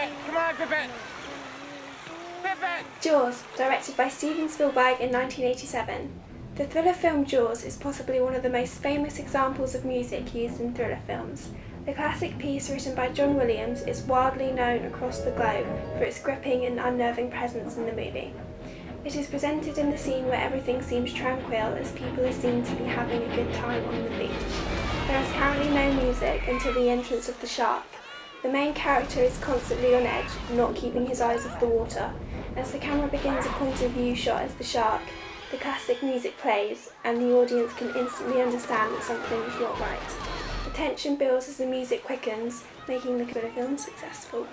Pipette! Come on, Pipette! Pipette! Jaws, directed by Steven Spielberg in 1987. The thriller film Jaws is possibly one of the most famous examples of music used in thriller films. The classic piece written by John Williams is widely known across the globe for its gripping and unnerving presence in the movie. It is presented in the scene where everything seems tranquil as people are seen to be having a good time on the beach. There is currently no music until the entrance of the shark. The main character is constantly on edge, not keeping his eyes off the water. As the camera begins a point of view shot as the shark, the classic music plays and the audience can instantly understand that something is not right. The tension builds as the music quickens, making the thriller film successful.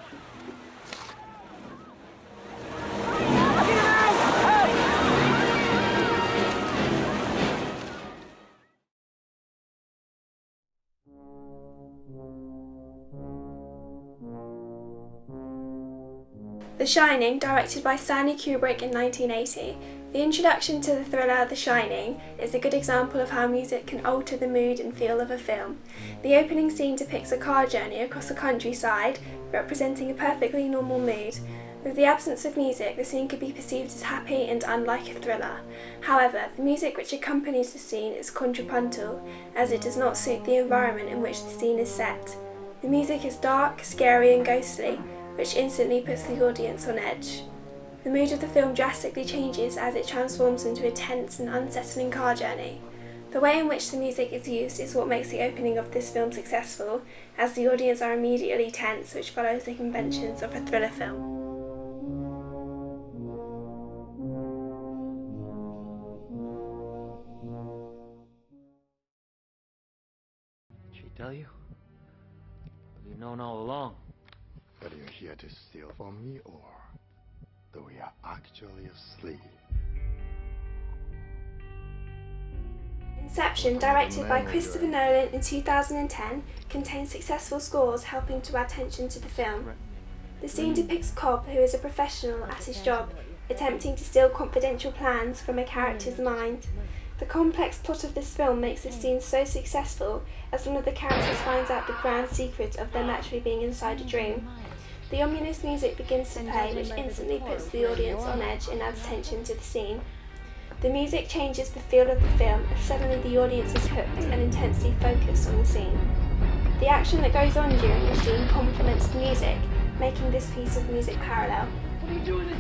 The Shining, directed by Stanley Kubrick in 1980. The introduction to the thriller The Shining is a good example of how music can alter the mood and feel of a film. The opening scene depicts a car journey across the countryside, representing a perfectly normal mood. With the absence of music, the scene could be perceived as happy and unlike a thriller. However, the music which accompanies the scene is contrapuntal, as it does not suit the environment in which the scene is set. The music is dark, scary and ghostly, which instantly puts the audience on edge. The mood of the film drastically changes as it transforms into a tense and unsettling car journey. The way in which the music is used is what makes the opening of this film successful, as the audience are immediately tense, which follows the conventions of a thriller film. She tell you? You've known all along. Whether you're here to steal from me or that we are actually asleep. Inception, directed by Christopher Nolan in 2010, contains successful scores helping to add tension to the film. The scene depicts Cobb, who is a professional at his job, attempting to steal confidential plans from a character's mind. The complex plot of this film makes this scene so successful as one of the characters finds out the grand secret of them actually being inside a dream. The ominous music begins to play, which instantly puts the audience on edge and adds tension to the scene. The music changes the feel of the film as suddenly the audience is hooked and intensely focused on the scene. The action that goes on during the scene complements the music, making this piece of music parallel.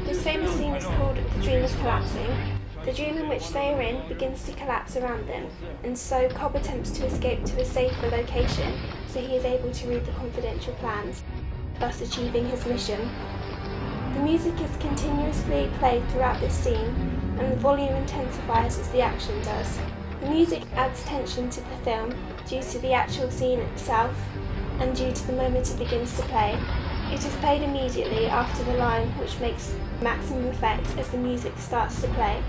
This famous scene is called The Dream is Collapsing. The dream in which they are in begins to collapse around them, and so Cobb attempts to escape to a safer location so he is able to read the confidential plans, thus achieving his mission. The music is continuously played throughout this scene, and the volume intensifies as the action does. The music adds tension to the film due to the actual scene itself and due to the moment it begins to play. It is played immediately after the line, which makes maximum effect as the music starts to play.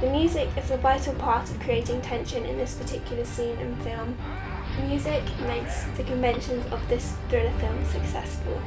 The music is a vital part of creating tension in this particular scene and film. Music makes the conventions of this thriller film successful.